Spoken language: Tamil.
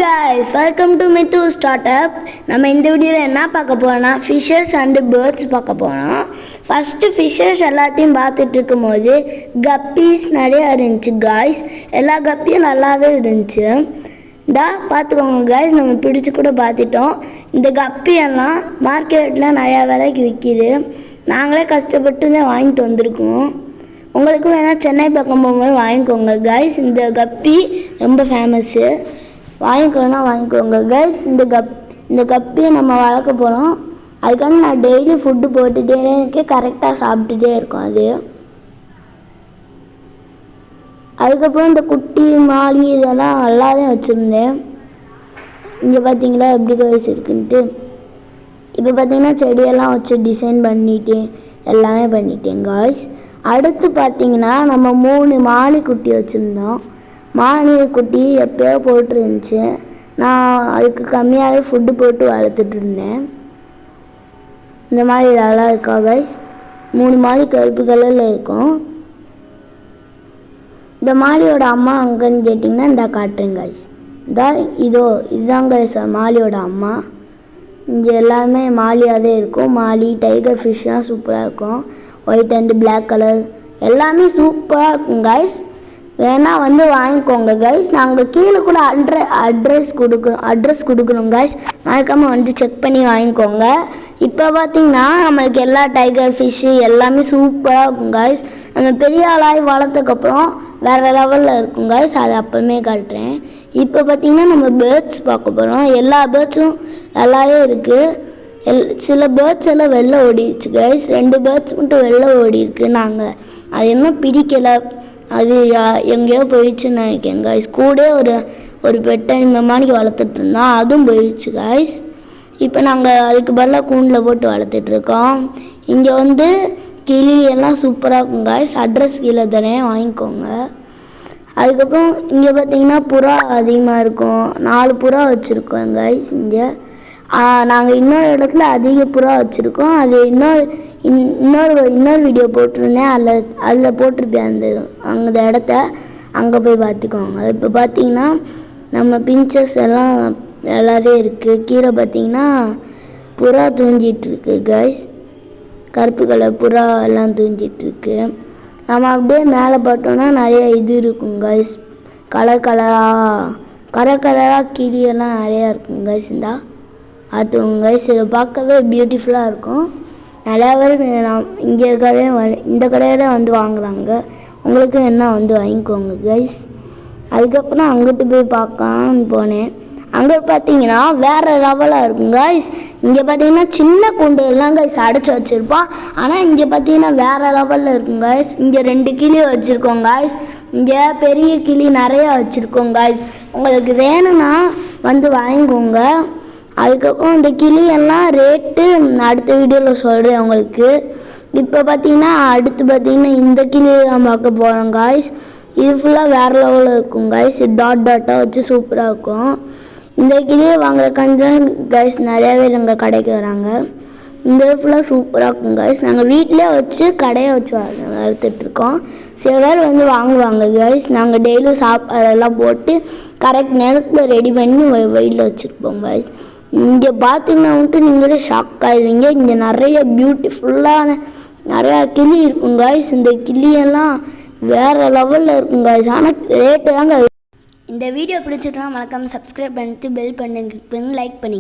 guys, welcome to Mithu Startup. நம்ம இந்த வீடியோல என்ன பார்க்க போறோம்னா fishes and birds பார்க்க போறோம். ஃபர்ஸ்ட் fishes எல்லாத்தையும் பார்த்துட்டு இருக்கும்போது guppies நிறைய இருந்துச்சு guys. எல்லா கப்பியும் நல்லாவே இருந்துச்சு. பார்த்துக்கோங்க guys, நம்ம பிடிச்சு கூட பார்த்துட்டோம். இந்த கப்பி எல்லாம் மார்க்கெட்ல நிறைய விலைக்கு விற்கிது. நாங்களே கஷ்டப்பட்டு தான் வாங்கிட்டு வந்திருக்கோம். உங்களுக்கு வேணா சென்னை பக்கம் போகும்போது வாங்கிக்கோங்க guys. இந்த கப்பி ரொம்ப ஃபேமஸ்ஸு. வாங்கிக்கோங்க கைஸ். இந்த கப்பியை நம்ம வளர்க்க போகிறோம். அதுக்காக நான் டெய்லி ஃபுட்டு போட்டுகிட்டே இருக்கேன், கரெக்டாக சாப்பிட்டுட்டே இருக்கும் அது. அதுக்கப்புறம் இந்த குட்டி மாலி இதெல்லாம் நல்லாவே வச்சுருந்தேன். இங்கே பார்த்தீங்களா எப்படி கைஸ் இருக்குன்ட்டு. இப்போ பார்த்தீங்கன்னா செடியெல்லாம் வச்சு டிசைன் பண்ணிட்டேன், எல்லாமே பண்ணிட்டேன் கைஸ். அடுத்து பார்த்தீங்கன்னா நம்ம 3 மாலி குட்டி வச்சுருந்தோம். மாலி குட்டி எப்போயோ போட்டுருந்துச்சு. நான் அதுக்கு கம்மியாகவே ஃபுட்டு போட்டு வளர்த்துட்டு இருந்தேன். இந்த மாதிரி நல்லா இருக்கா கைஸ். 3 மாலி கருப்பு கலரில் இருக்கும். இந்த மாலியோட அம்மா அங்கன்னு கேட்டிங்கன்னா இந்த காட்டுறேன் கைஸ். இதுதான் கைஸ் மாலியோட அம்மா. இங்கே எல்லாமே மாலியாகவே இருக்கும். மாலி டைகர் ஃபிஷ்லாம் சூப்பராக இருக்கும். ஒயிட் அண்ட் பிளாக் கலர் எல்லாமே சூப்பராக இருக்கும் கைஸ். வேணா வந்து வாங்கிக்கோங்க கைஸ். நாங்கள் கீழே கூட அட்ரஸ் கொடுக்குறோம் கைஸ். மறக்காமல் வந்து செக் பண்ணி வாங்கிக்கோங்க. இப்போ பார்த்தீங்கன்னா நம்மளுக்கு எல்லா டைகர் ஃபிஷ்ஷு எல்லாமே சூப்பராக இருக்கும் கைஸ். நம்ம பெரிய ஆளாகி வளர்த்ததுக்கப்புறம் வேறு லெவலில் இருக்கும் கைஸ். அதை அப்போவுமே காட்டுறேன். இப்போ பார்த்தீங்கன்னா நம்ம பேர்ட்ஸ் பார்க்க போகிறோம். எல்லா பேர்ட்ஸும் நல்லாவே இருக்குது. சில பேர்ட்ஸ் எல்லாம் வெளில ஓடிடுச்சு கைஸ். 2 பேர்ட்ஸ் மட்டும் வெளில ஓடி இருக்கு. நாங்கள் அது இன்னும் பிடிக்கலை, அது எங்கேயோ போயிடுச்சுன்னு நினைக்கிறேன் கைஸ். கூட ஒரு பெட்டை இந்த மாதிரி வளர்த்துட்டு இருந்தோம், அதுவும் போயிடுச்சு கைஸ். இப்போ நாங்கள் அதுக்கு பதிலாக கூண்டில் போட்டு வளர்த்துட்ருக்கோம். இங்கே வந்து கிளி எல்லாம் சூப்பராக இருக்கும் கைஸ். அட்ரஸ் கீழே தரேன், வாங்கிக்கோங்க. அதுக்கப்புறம் இங்கே பார்த்தீங்கன்னா புறா அதிகமாக இருக்கும். 4 புறா வச்சுருக்கோம் கைஸ். இங்கே நாங்கள் இன்னொரு இடத்துல அதிக புறா வச்சுருக்கோம். அது இன்னொரு வீடியோ போட்டிருந்தேன். அதில் போட்டிருப்பேன் அந்த இடத்த. அங்கே போய் பார்த்துக்கோங்க. இப்போ பார்த்தீங்கன்னா நம்ம பிஞ்சஸ் எல்லாம் நல்லாவே இருக்குது. கீழே பார்த்தீங்கன்னா புறா தூங்கிட்டுருக்கு கைஸ். கருப்பு கலர் புறா எல்லாம் தூங்கிட்டுருக்கு. நம்ம அப்படியே மேலே பார்த்தோன்னா நிறைய இது இருக்கும் கைஸ். கலர் கலராக கிளியெல்லாம் நிறையா இருக்கும் கைஸ். அது கைஸ் இதை பார்க்கவே பியூட்டிஃபுல்லாக இருக்கும். நிறையா பேர் இங்கே இந்த கடையில வந்து வாங்குறாங்க. உங்களுக்கு என்ன வந்து வாங்கிக்கோங்க கைஸ். அதுக்கப்புறம் அங்கிட்டு போய் பார்க்கலான்னு போனேன். அங்கே பார்த்தீங்கன்னா வேறு லெவலாக இருக்கும் கைஸ். இங்கே பார்த்தீங்கன்னா சின்ன கூண்டு எல்லாம் கைஸ் அடைச்சி வச்சுருப்பான். ஆனால் இங்கே பார்த்தீங்கன்னா வேறு லெவலில் இருக்கும் கைஸ். இங்கே 2 கிளி வச்சுருக்கோம் கைஸ். இங்கே பெரிய கிளி நிறையா வச்சுருக்கோம் கைஸ். உங்களுக்கு வேணும்னா வந்து வாங்கிக்கோங்க. அதுக்கப்புறம் இந்த கிளியெல்லாம் ரேட்டு அடுத்த வீடியோவில் சொல்கிறேன் உங்களுக்கு. இப்போ அடுத்து பார்த்தீங்கன்னா இந்த கிளியை தான் பார்க்க போகிறோம் கைஸ். இது ஃபுல்லாக வேறு லெவலில் இருக்கும் கைஸ். டாட்டாக வச்சு சூப்பராக இருக்கும். இந்த கிளியை வாங்குறக்காண்டி தான் கைஸ் நிறையாவே எங்கள் கடைக்கு வராங்க. இந்த ஃபுல்லாக சூப்பராக இருக்கும் கைஸ். நாங்கள் வீட்டிலே வச்சு கடையை வச்சு வளர்த்துட்ருக்கோம். சில பேர் வந்து வாங்குவாங்க கைஸ். நாங்கள் டெய்லியும் சாப்பாடெல்லாம் போட்டு கரெக்ட் நேரத்தில் ரெடி பண்ணி வெயிலில் வச்சுருப்போம் கைஸ். இங்கே பார்த்தீங்கன்னா வந்துட்டு நீங்களே ஷாக் ஆகிடுவீங்க. இங்கே நிறைய பியூட்டிஃபுல்லான நிறையா கிளி இருக்கும் கைஸ். இந்த கிளியெல்லாம் வேறு லெவலில் இருக்கும் கைஸ். ஆனால் ரேட்டு தாங்க. இந்த வீடியோ பிடிச்சிட்டோம்னா மறக்காமல் சப்ஸ்கிரைப் பண்ணிட்டு பெல் பண்ணி கிளிக் பண்ணி லைக் பண்ணிங்க.